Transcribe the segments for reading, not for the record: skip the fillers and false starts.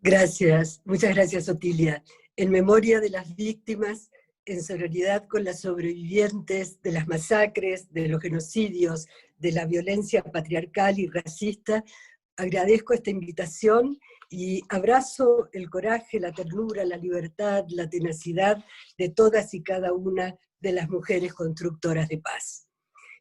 Gracias, muchas gracias, Otilia. En memoria de las víctimas, en solidaridad con las sobrevivientes de las masacres, de los genocidios, de la violencia patriarcal y racista, agradezco esta invitación y abrazo el coraje, la ternura, la libertad, la tenacidad de todas y cada una de las mujeres constructoras de paz.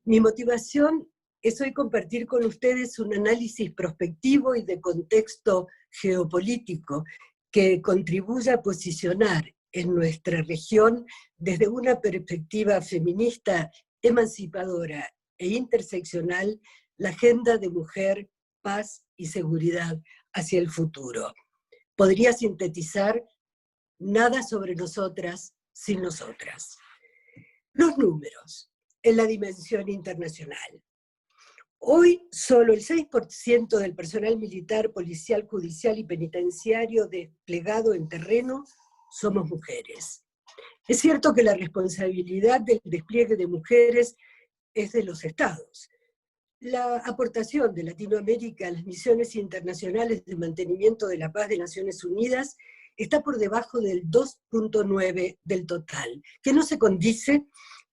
Mi motivación es hoy compartir con ustedes un análisis prospectivo y de contexto geopolítico que contribuya a posicionar en nuestra región desde una perspectiva feminista, emancipadora e interseccional la agenda de mujer, paz y seguridad hacia el futuro. Podría sintetizar: nada sobre nosotras sin nosotras. Los números en la dimensión internacional. Hoy, solo el 6% del personal militar, policial, judicial y penitenciario desplegado en terreno somos mujeres. Es cierto que la responsabilidad del despliegue de mujeres es de los estados. La aportación de Latinoamérica a las misiones internacionales de mantenimiento de la paz de Naciones Unidas está por debajo del 2.9% del total, que no se condice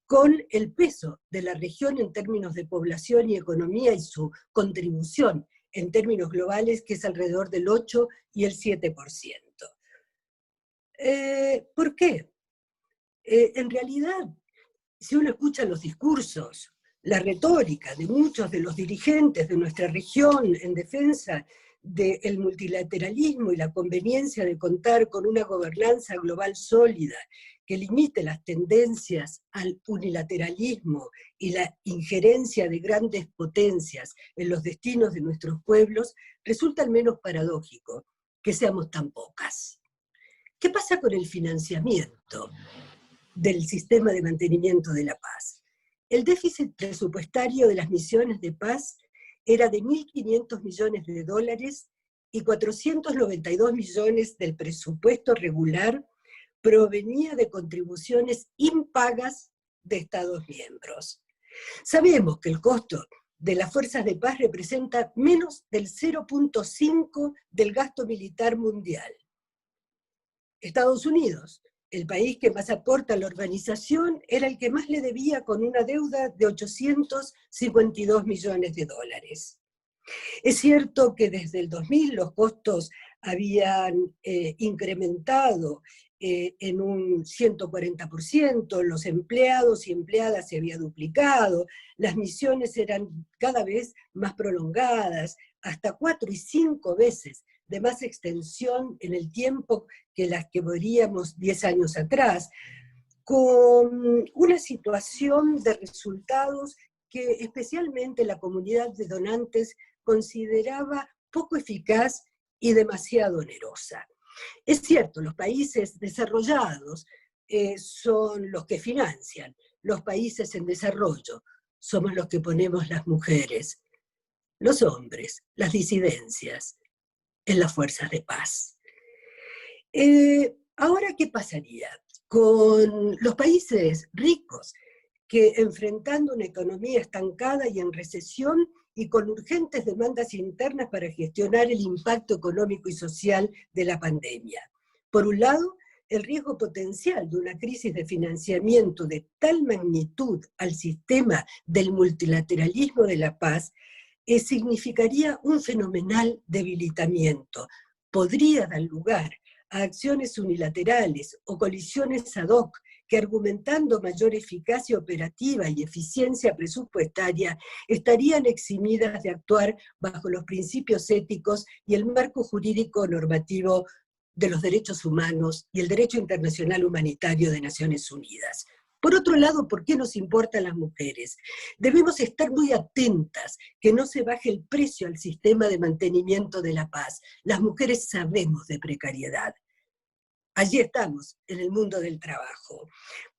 con el peso de la región en términos de población y economía y su contribución en términos globales, que es alrededor del 8 y el 7%. ¿Por qué? En realidad, si uno escucha los discursos, la retórica de muchos de los dirigentes de nuestra región en defensa del multilateralismo y la conveniencia de contar con una gobernanza global sólida que limite las tendencias al unilateralismo y la injerencia de grandes potencias en los destinos de nuestros pueblos, resulta al menos paradójico que seamos tan pocas. ¿Qué pasa con el financiamiento del sistema de mantenimiento de la paz? El déficit presupuestario de las misiones de paz era de 1.500 millones de dólares y 492 millones del presupuesto regular provenía de contribuciones impagas de Estados miembros. Sabemos que el costo de las fuerzas de paz representa menos del 0.5% del gasto militar mundial. Estados Unidos, el país que más aporta a la organización, era el que más le debía, con una deuda de 852 millones de dólares. Es cierto que desde el 2000 los costos habían incrementado en un 140%, los empleados y empleadas se había duplicado, las misiones eran cada vez más prolongadas, hasta 4 y 5 veces de más extensión en el tiempo que las que veríamos 10 años atrás, con una situación de resultados que especialmente la comunidad de donantes consideraba poco eficaz y demasiado onerosa. Es cierto, los países desarrollados son los que financian, los países en desarrollo somos los que ponemos las mujeres, los hombres, las disidencias, en las fuerzas de paz. Ahora, ¿qué pasaría con los países ricos que, enfrentando una economía estancada y en recesión y con urgentes demandas internas para gestionar el impacto económico y social de la pandemia? Por un lado, el riesgo potencial de una crisis de financiamiento de tal magnitud al sistema del multilateralismo de la paz significaría un fenomenal debilitamiento. Podría dar lugar a acciones unilaterales o colisiones ad hoc que, argumentando mayor eficacia operativa y eficiencia presupuestaria, estarían eximidas de actuar bajo los principios éticos y el marco jurídico normativo de los derechos humanos y el derecho internacional humanitario de Naciones Unidas. Por otro lado, ¿por qué nos importan las mujeres? Debemos estar muy atentas que no se baje el precio al sistema de mantenimiento de la paz. Las mujeres sabemos de precariedad. Allí estamos, en el mundo del trabajo.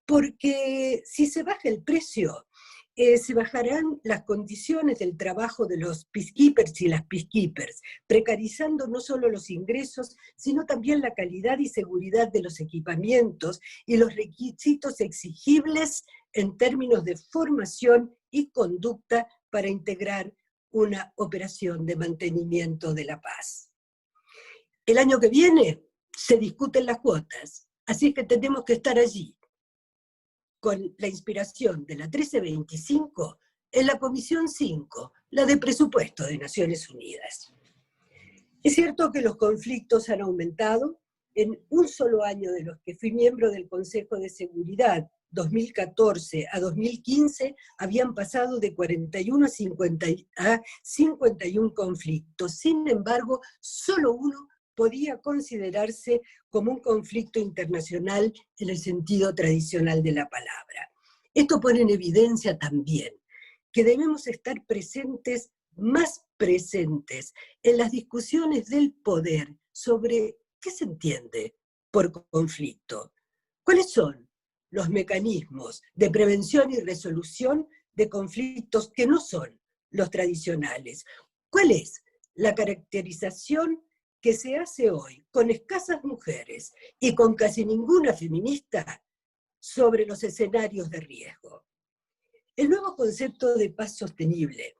Porque si se baja el precio, se bajarán las condiciones del trabajo de los peacekeepers y las peacekeepers, precarizando no solo los ingresos, sino también la calidad y seguridad de los equipamientos y los requisitos exigibles en términos de formación y conducta para integrar una operación de mantenimiento de la paz. El año que viene se discuten las cuotas, así que tenemos que estar allí, con la inspiración de la 1325, en la Comisión 5, la de Presupuesto de Naciones Unidas. Es cierto que los conflictos han aumentado. En un solo año de los que fui miembro del Consejo de Seguridad, 2014 a 2015, habían pasado de 41 a 51 conflictos. Sin embargo, solo uno podía considerarse como un conflicto internacional en el sentido tradicional de la palabra. Esto pone en evidencia también que debemos estar presentes, más presentes, en las discusiones del poder sobre qué se entiende por conflicto. ¿Cuáles son los mecanismos de prevención y resolución de conflictos que no son los tradicionales? ¿Cuál es la caracterización que se hace hoy con escasas mujeres y con casi ninguna feminista sobre los escenarios de riesgo? El nuevo concepto de paz sostenible,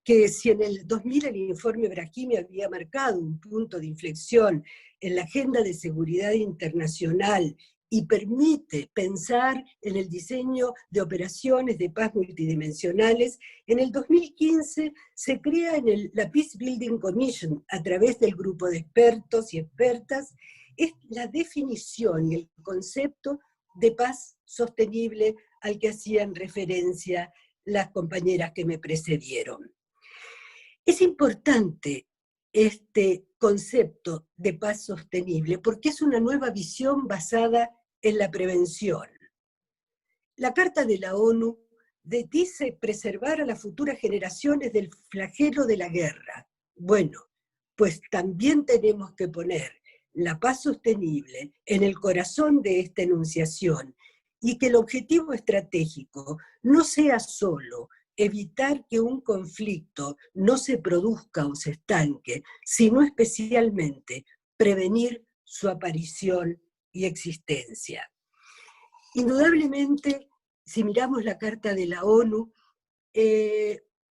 que si en el 2000 el informe Brahimi había marcado un punto de inflexión en la agenda de seguridad internacional y permite pensar en el diseño de operaciones de paz multidimensionales, en el 2015 se crea la Peace Building Commission a través del grupo de expertos y expertas, es la definición y el concepto de paz sostenible al que hacían referencia las compañeras que me precedieron. Es importante este concepto de paz sostenible porque es una nueva visión basada en la prevención. La Carta de la ONU dice preservar a las futuras generaciones del flagelo de la guerra. Bueno, pues también tenemos que poner la paz sostenible en el corazón de esta enunciación y que el objetivo estratégico no sea solo evitar que un conflicto no se produzca o se estanque, sino especialmente prevenir su aparición y existencia. Indudablemente, si miramos la Carta de la ONU,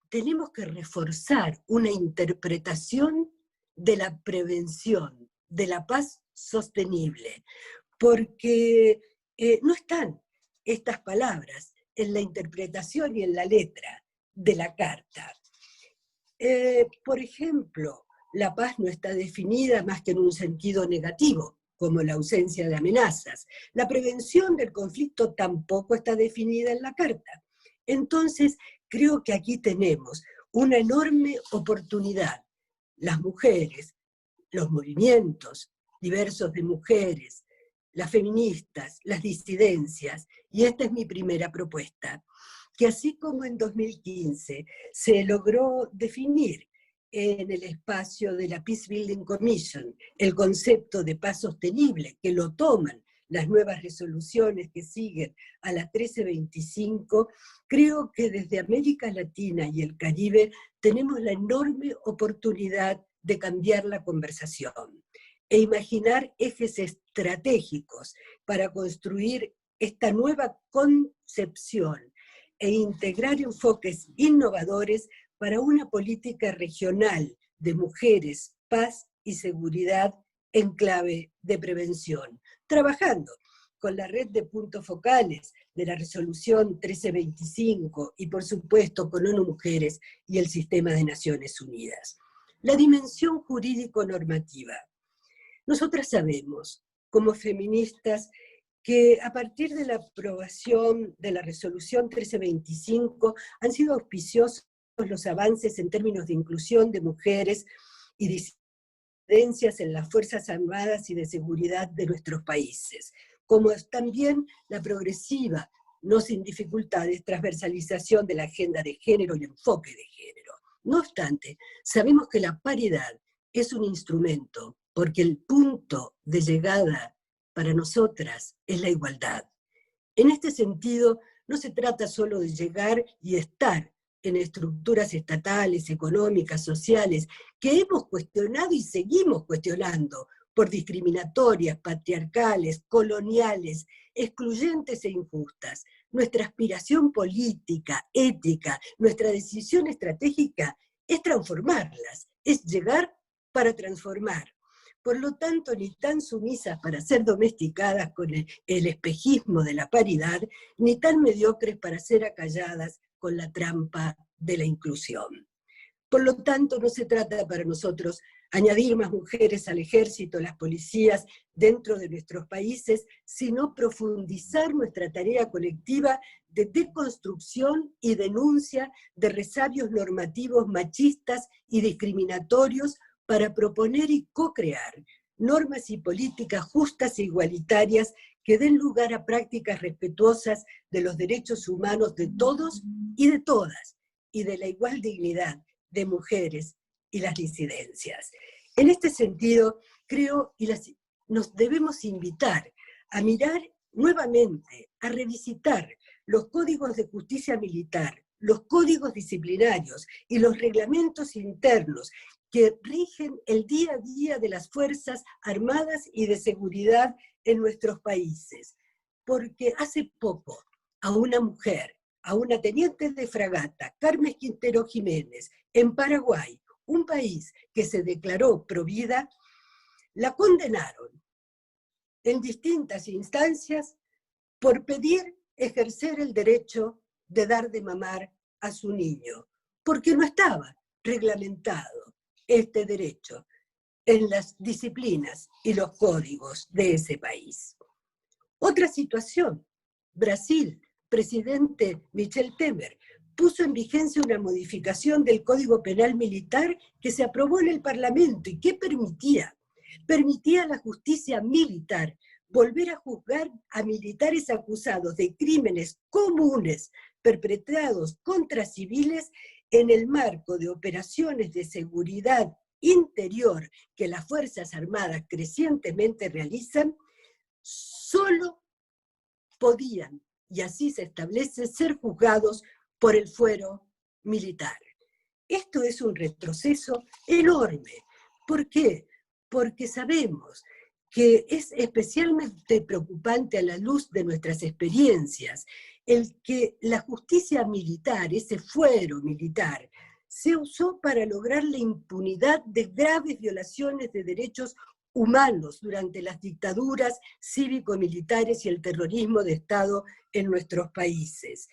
tenemos que reforzar una interpretación de la prevención, de la paz sostenible, porque no están estas palabras en la interpretación y en la letra de la Carta. Por ejemplo, la paz no está definida más que en un sentido negativo, como la ausencia de amenazas. La prevención del conflicto tampoco está definida en la Carta. Entonces, creo que aquí tenemos una enorme oportunidad. Las mujeres, los movimientos diversos de mujeres, las feministas, las disidencias, y esta es mi primera propuesta, que así como en 2015 se logró definir en el espacio de la Peace Building Commission el concepto de paz sostenible, que lo toman las nuevas resoluciones que siguen a la 1325, creo que desde América Latina y el Caribe tenemos la enorme oportunidad de cambiar la conversación e imaginar ejes estratégicos para construir esta nueva concepción e integrar enfoques innovadores para una política regional de mujeres, paz y seguridad en clave de prevención, trabajando con la red de puntos focales de la resolución 1325 y por supuesto con ONU Mujeres y el sistema de Naciones Unidas. La dimensión jurídico-normativa. Nosotras sabemos, como feministas, que a partir de la aprobación de la resolución 1325 han sido auspiciosos los avances en términos de inclusión de mujeres y disidencias en las Fuerzas Armadas y de Seguridad de nuestros países, como también la progresiva, no sin dificultades, transversalización de la agenda de género y enfoque de género. No obstante, sabemos que la paridad es un instrumento, porque el punto de llegada para nosotras es la igualdad. En este sentido, no se trata solo de llegar y estar en estructuras estatales, económicas, sociales, que hemos cuestionado y seguimos cuestionando por discriminatorias, patriarcales, coloniales, excluyentes e injustas. Nuestra aspiración política, ética, nuestra decisión estratégica es transformarlas, es llegar para transformar. por lo tanto ni tan sumisas para ser domesticadas con el espejismo de la paridad, ni tan mediocres para ser acalladas con la trampa de la inclusión. Por lo tanto, no se trata para nosotros añadir más mujeres al ejército, a las policías dentro de nuestros países, sino profundizar nuestra tarea colectiva de deconstrucción y denuncia de resabios normativos machistas y discriminatorios para proponer y co-crear normas y políticas justas e igualitarias que den lugar a prácticas respetuosas de los derechos humanos de todos y de todas, y de la igual dignidad de mujeres y las disidencias. En este sentido, creo y nos debemos invitar a mirar nuevamente, a revisitar los códigos de justicia militar, los códigos disciplinarios y los reglamentos internos que rigen el día a día de las Fuerzas Armadas y de Seguridad en nuestros países. Porque hace poco a una mujer, a una teniente de fragata, Carmen Quintero Jiménez, en Paraguay, un país que se declaró provida, la condenaron en distintas instancias por pedir ejercer el derecho de dar de mamar a su niño, porque no estaba reglamentado este derecho en las disciplinas y los códigos de ese país. Otra situación, Brasil, presidente Michel Temer, puso en vigencia una modificación del Código Penal Militar que se aprobó en el Parlamento y que permitía a la justicia militar volver a juzgar a militares acusados de crímenes comunes perpetrados contra civiles en el marco de operaciones de seguridad interior que las Fuerzas Armadas crecientemente realizan, solo podían, y así se establece, ser juzgados por el fuero militar. Esto es un retroceso enorme. ¿Por qué? Porque sabemos que es especialmente preocupante a la luz de nuestras experiencias el que la justicia militar, ese fuero militar, se usó para lograr la impunidad de graves violaciones de derechos humanos durante las dictaduras cívico-militares y el terrorismo de Estado en nuestros países.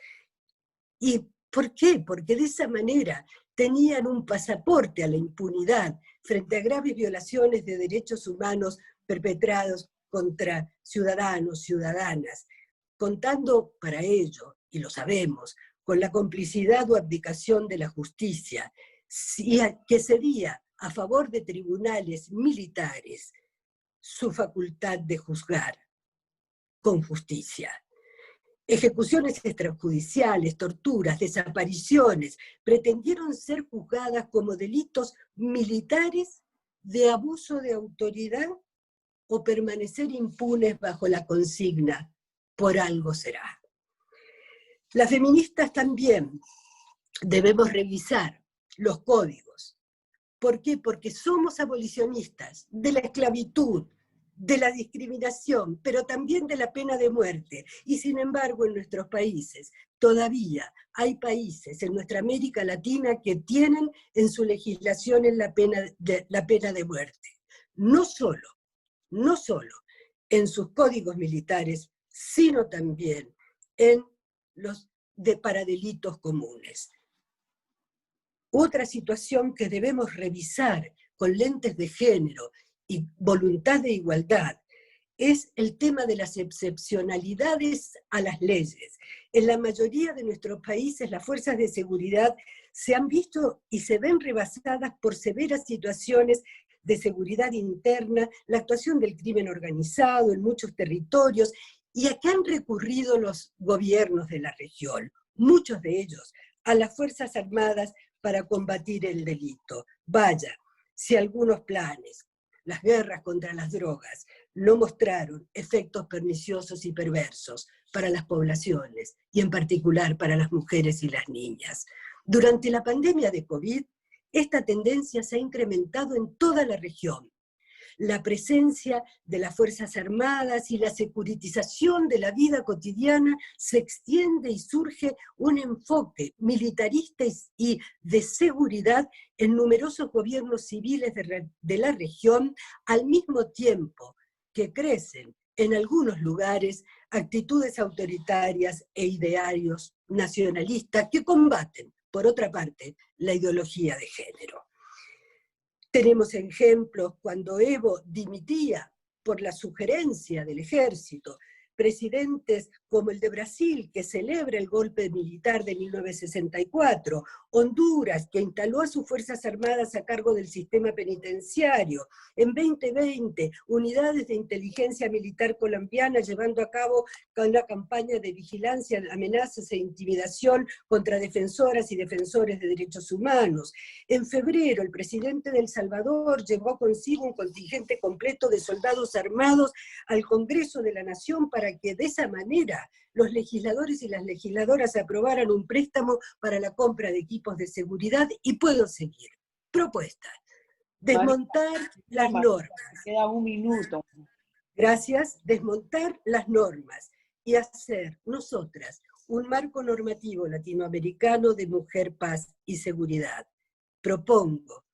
¿Y por qué? Porque de esa manera tenían un pasaporte a la impunidad frente a graves violaciones de derechos humanos perpetrados contra ciudadanos, ciudadanas, contando para ello, y lo sabemos, con la complicidad o abdicación de la justicia, que cedía a favor de tribunales militares su facultad de juzgar con justicia. Ejecuciones extrajudiciales, torturas, desapariciones, pretendieron ser juzgadas como delitos militares de abuso de autoridad o permanecer impunes bajo la consigna, por algo será. Las feministas también debemos revisar los códigos. ¿Por qué? Porque somos abolicionistas de la esclavitud, de la discriminación, pero también de la pena de muerte. Y sin embargo, en nuestros países, todavía hay países en nuestra América Latina que tienen en su legislación la pena de muerte. No solo en sus códigos militares, sino también en los para delitos comunes. Otra situación que debemos revisar con lentes de género y voluntad de igualdad es el tema de las excepcionalidades a las leyes. En la mayoría de nuestros países las fuerzas de seguridad se han visto y se ven rebasadas por severas situaciones de seguridad interna, la actuación del crimen organizado en muchos territorios, y a qué han recurrido los gobiernos de la región, muchos de ellos, a las Fuerzas Armadas para combatir el delito. Vaya, si algunos planes, las guerras contra las drogas, no mostraron efectos perniciosos y perversos para las poblaciones, y en particular para las mujeres y las niñas. Durante la pandemia de COVID, esta tendencia se ha incrementado en toda la región. la presencia de las Fuerzas Armadas y la securitización de la vida cotidiana, se extiende y surge un enfoque militarista y de seguridad en numerosos gobiernos civiles de la región, al mismo tiempo que crecen en algunos lugares actitudes autoritarias e idearios nacionalistas que combaten, por otra parte, la ideología de género. Tenemos ejemplos cuando Evo dimitía por la sugerencia del ejército, presidentes como el de Brasil, que celebra el golpe militar de 1964, Honduras, que instaló a sus Fuerzas Armadas a cargo del sistema penitenciario, en 2020, unidades de inteligencia militar colombiana llevando a cabo una campaña de vigilancia, amenazas e intimidación contra defensoras y defensores de derechos humanos. En febrero, el presidente de El Salvador llevó consigo un contingente completo de soldados armados al Congreso de la Nación para que de esa manera los legisladores y las legisladoras aprobaran un préstamo para la compra de equipos de seguridad, y puedo seguir. Propuesta: desmontar las normas. Queda un minuto. Gracias. Desmontar las normas y hacer nosotras un marco normativo latinoamericano de mujer, paz y seguridad. Propongo,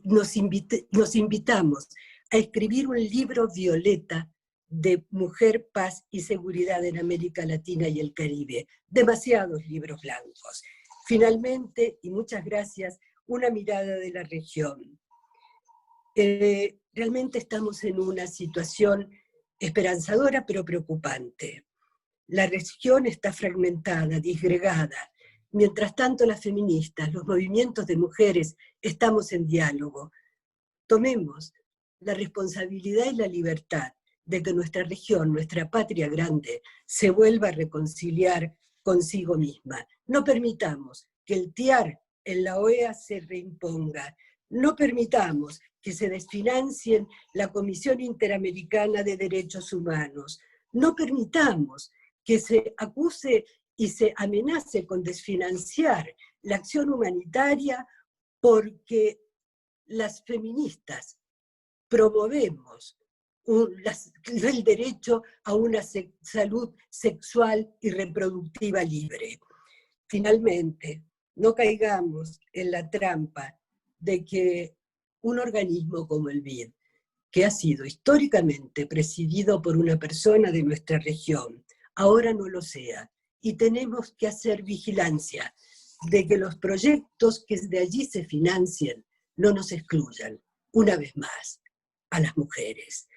nos invitamos a escribir un libro violeta de mujer, paz y seguridad en América Latina y el Caribe. Demasiados libros blancos. Finalmente, y muchas gracias, una mirada de la región. Realmente estamos en una situación esperanzadora pero preocupante. La región está fragmentada, disgregada. Mientras tanto, las feministas, los movimientos de mujeres, estamos en diálogo. Tomemos la responsabilidad y la libertad de que nuestra región, nuestra patria grande, se vuelva a reconciliar consigo misma. No permitamos que el TIAR en la OEA se reimponga. No permitamos que se desfinancien la Comisión Interamericana de Derechos Humanos. No permitamos que se acuse y se amenace con desfinanciar la acción humanitaria porque las feministas promovemos el derecho a una salud sexual y reproductiva libre. Finalmente, no caigamos en la trampa de que un organismo como el BID, que ha sido históricamente presidido por una persona de nuestra región, ahora no lo sea, y tenemos que hacer vigilancia de que los proyectos que de allí se financien no nos excluyan, una vez más, a las mujeres.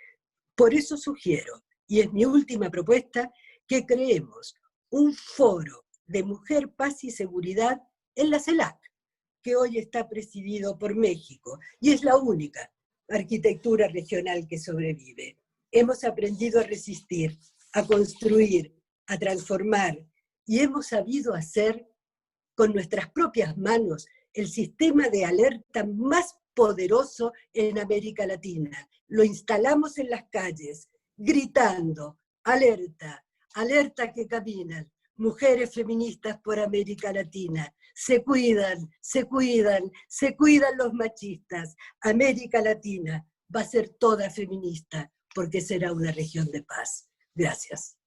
Por eso sugiero, y es mi última propuesta, que creemos un foro de mujer, paz y seguridad en la CELAC, que hoy está presidido por México, y es la única arquitectura regional que sobrevive. Hemos aprendido a resistir, a construir, a transformar, y hemos sabido hacer con nuestras propias manos el sistema de alerta más poderoso en América Latina. Lo instalamos en las calles, gritando: alerta, alerta que caminan, mujeres feministas por América Latina. Se cuidan, se cuidan, se cuidan los machistas. América Latina va a ser toda feminista, porque será una región de paz. Gracias.